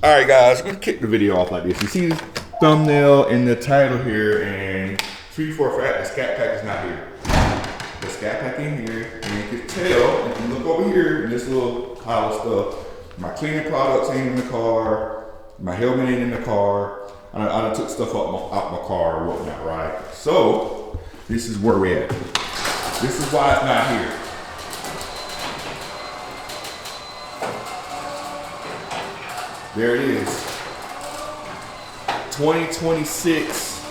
All right, guys, I'm gonna kick the video off like this. You see the thumbnail and the title here, and true for a fact, the Scat Pack is not here. The Scat Pack in here, and you can tell if you look over here in this little pile of stuff. My cleaning products ain't in the car. My helmet ain't in the car. I done took stuff out my car or whatnot, right? So this is where we're at. This is why it's not here. There it is. 2026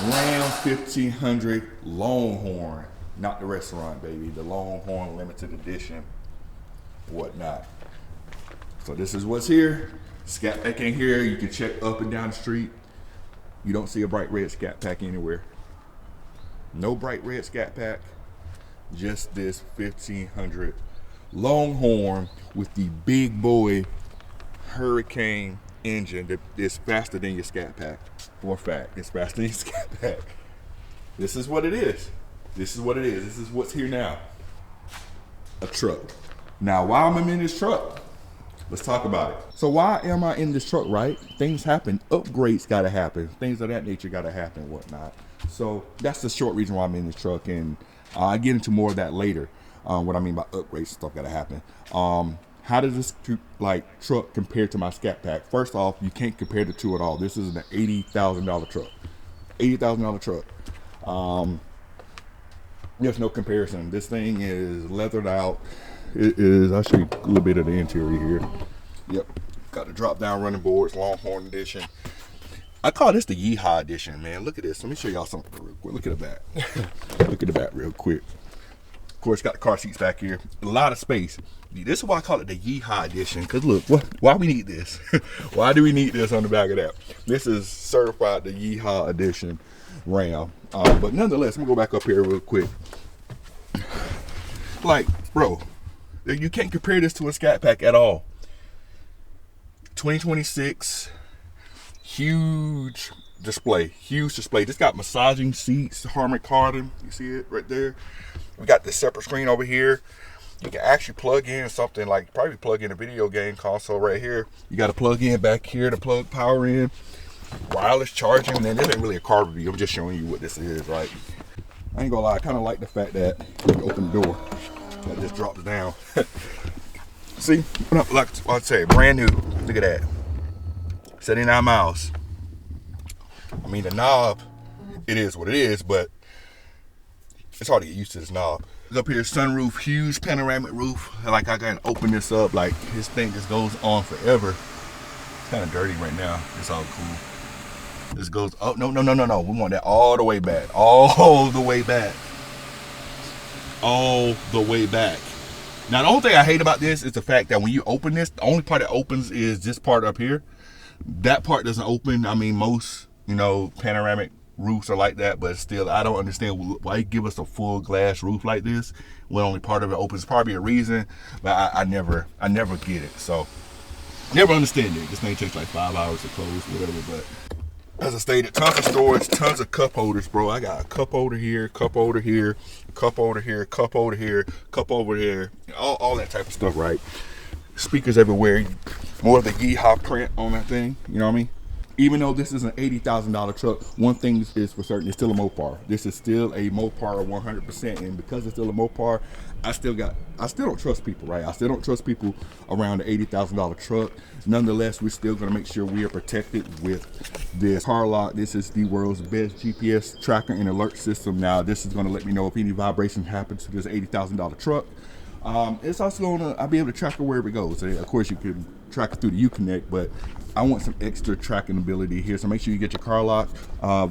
Ram 1500 Longhorn. Not the restaurant, baby. The Longhorn limited edition. Whatnot. So this is what's here. Scat Pack in here. You can check up and down the street. You don't see a bright red Scat Pack anywhere. No bright red Scat Pack. Just this 1500 Longhorn with the big boy Hurricane engine that is faster than your Scat Pack. For a fact, it's faster than your Scat Pack. This is what it is. This is what it is. This is what's here now. A truck. Now, while I'm in this truck, let's talk about it. So why am I in this truck, right? Things happen. Upgrades gotta happen. Things of that nature gotta happen and whatnot. So that's the short reason why I'm in this truck, and I get into more of that later. What I mean by upgrades, stuff gotta happen. How does this truck compare to my Scat Pack? First off, you can't compare the two at all. This is an $80,000 truck. $80,000 truck. There's no comparison. This thing is leathered out. It is, I'll show you a little bit of the interior here. Yep, got the drop down running boards, Longhorn edition. I call this the Yeehaw edition, man. Look at this. Let me show y'all something real quick. Look at the back. Look at the back real quick. Of course, got the car seats back here. A lot of space. This is why I call it the Yeehaw edition. Because look, why we need this? Why do we need this on the back of that? This is certified the Yeehaw edition Ram. But nonetheless, I'm going to go back up here real quick. Like, bro, you can't compare this to a Scat Pack at all. 2026, huge display. This got massaging seats, Harman Kardon. You see it right there? We got this separate screen over here. You can actually plug in something like, probably plug in a video game console right here. You got to plug in back here to plug power in. Wireless charging. Man, this ain't really a car review. I'm just showing you what this is, right? I ain't gonna lie, I kind of like the fact that you can open the door. That just drops down. See, like I say, brand new. Look at that. 79 miles. I mean, the knob, it is what it is, but it's hard to get used to this knob. Up here, sunroof, huge panoramic roof. Like, I can open this up, like this thing just goes on forever. It's kind of dirty right now. It's all cool. This goes, oh, no. We want that all the way back. All the way back. All the way back. Now, the only thing I hate about this is the fact that when you open this, the only part that opens is this part up here. That part doesn't open. I mean, most, panoramic roofs are like that, but still, I don't understand why you give us a full glass roof like this when only part of it opens. Probably a reason, but I never get it. So, never understand it. This thing takes like 5 hours to close, whatever, but as I stated, tons of storage, tons of cup holders, bro. I got a cup holder here, cup holder here, cup holder here, cup holder here, cup over here, all that type of stuff, right? Speakers everywhere. More of the Yeehaw print on that thing, you know what I mean? Even though this is an $80,000 truck, one thing is for certain, it's still a Mopar. This is still a Mopar 100%, and because it's still a Mopar, I still don't trust people, right? I still don't trust people around the $80,000 truck. Nonetheless, we're still gonna make sure we are protected with this car lock. This is the world's best GPS tracker and alert system. Now, this is gonna let me know if any vibration happens to this $80,000 truck. It's also gonna, I'll be able to track it wherever it goes. So, of course, you can track it through the Uconnect, but I want some extra tracking ability here. So make sure you get your car locked.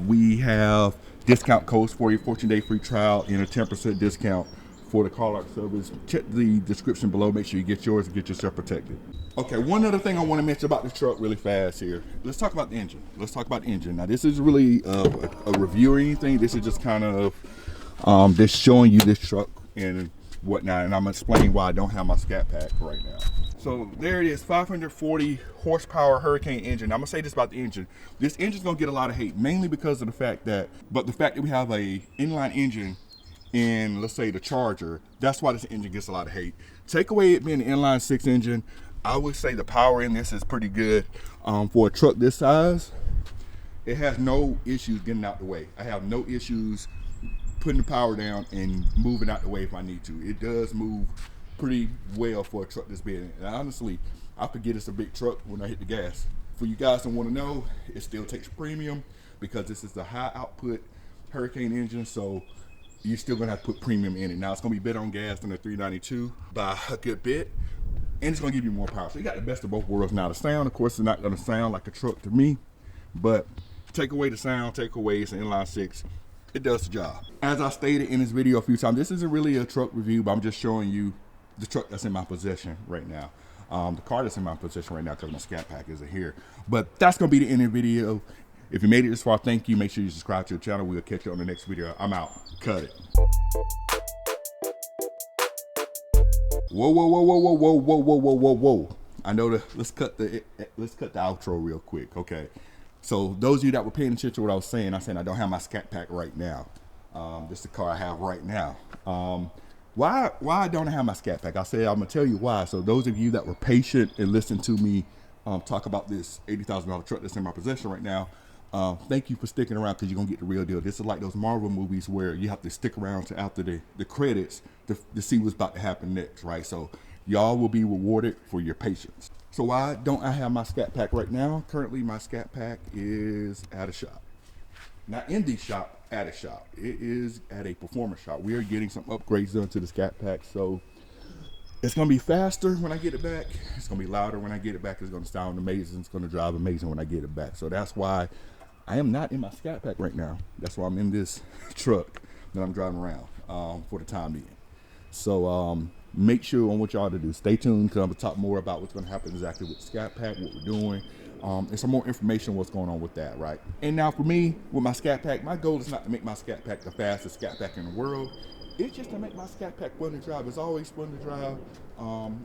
We have discount codes for you, 14-day free trial and a 10% discount for the car lock service. Check the description below. Make sure you get yours and get yourself protected. Okay, one other thing I want to mention about the truck really fast here. Let's talk about the engine. Now, this is really a review or anything. This is just kind of just showing you this truck and whatnot, and I'm gonna explain why I don't have my Scat Pack right now. So there it is, 540 horsepower Hurricane engine. I'm gonna say this about the engine. This engine's gonna get a lot of hate, mainly because of the fact that we have a inline engine in, let's say, the Charger. That's why this engine gets a lot of hate. Take away it being an inline 6 engine, I would say the power in this is pretty good. For a truck this size, it has no issues getting out the way. I have no issues putting the power down and moving out the way if I need to. It does move pretty well for a truck this big. And honestly, I forget it's a big truck when I hit the gas. For you guys that want to know, it still takes premium because this is a high output Hurricane engine, so you're still gonna have to put premium in it. Now it's gonna be better on gas than the 392 by a good bit, and it's gonna give you more power. So you got the best of both worlds. Now the sound, of course, is not gonna sound like a truck to me, but take away the sound, take away it's an inline six, it does the job. As I stated in this video a few times, this isn't really a truck review, but I'm just showing you the truck that's in my possession right now. The car that's in my possession right now because my Scat Pack isn't here. But that's gonna be the end of the video. If you made it this far, thank you. Make sure you subscribe to the channel. We'll catch you on the next video. I'm out. Cut it. Whoa, whoa, whoa, whoa, whoa, whoa, whoa, whoa, whoa, whoa, whoa. I know let's cut the outro real quick. Okay. So those of you that were paying attention to what I was saying I don't have my Scat Pack right now. This is the car I have right now. Why don't I have my Scat Pack? I said I'm gonna tell you why. So those of you that were patient and listened to me talk about this $80,000 truck that's in my possession right now, thank you for sticking around because you're gonna get the real deal. This is like those Marvel movies where you have to stick around to after the credits to see what's about to happen next, right? So y'all will be rewarded for your patience. So why don't I have my Scat Pack right now? Currently my Scat Pack is at a shop. Not in the shop, at a shop. It is at a performance shop. We are getting some upgrades done to the Scat Pack, so it's gonna be faster when I get it back. It's gonna be louder when I get it back. It's gonna sound amazing. It's gonna drive amazing when I get it back. So that's why I am not in my Scat Pack right now. That's why I'm in this truck that I'm driving around for the time being. So make sure I want y'all to do. Stay tuned because I'm gonna talk more about what's gonna happen exactly with the Scat Pack, what we're doing, and some more information what's going on with that, right? And now for me, with my Scat Pack, my goal is not to make my Scat Pack the fastest Scat Pack in the world. It's just to make my Scat Pack fun to drive. It's always fun to drive.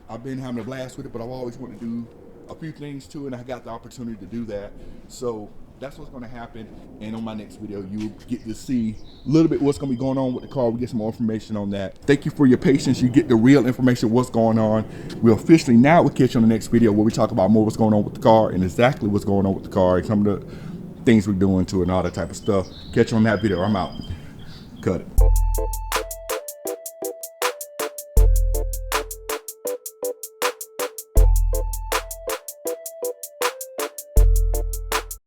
I've been having a blast with it, but I've always wanted to do a few things too, and I got the opportunity to do that. So that's what's going to happen. And on my next video, you get to see a little bit what's going to be going on with the car. We get some more information on that. Thank you for your patience. You get the real information, what's going on. We'll catch you on the next video where we talk about more what's going on with the car and exactly what's going on with the car and some of the things we're doing to it and all that type of stuff. Catch you on that video. I'm out. Cut it.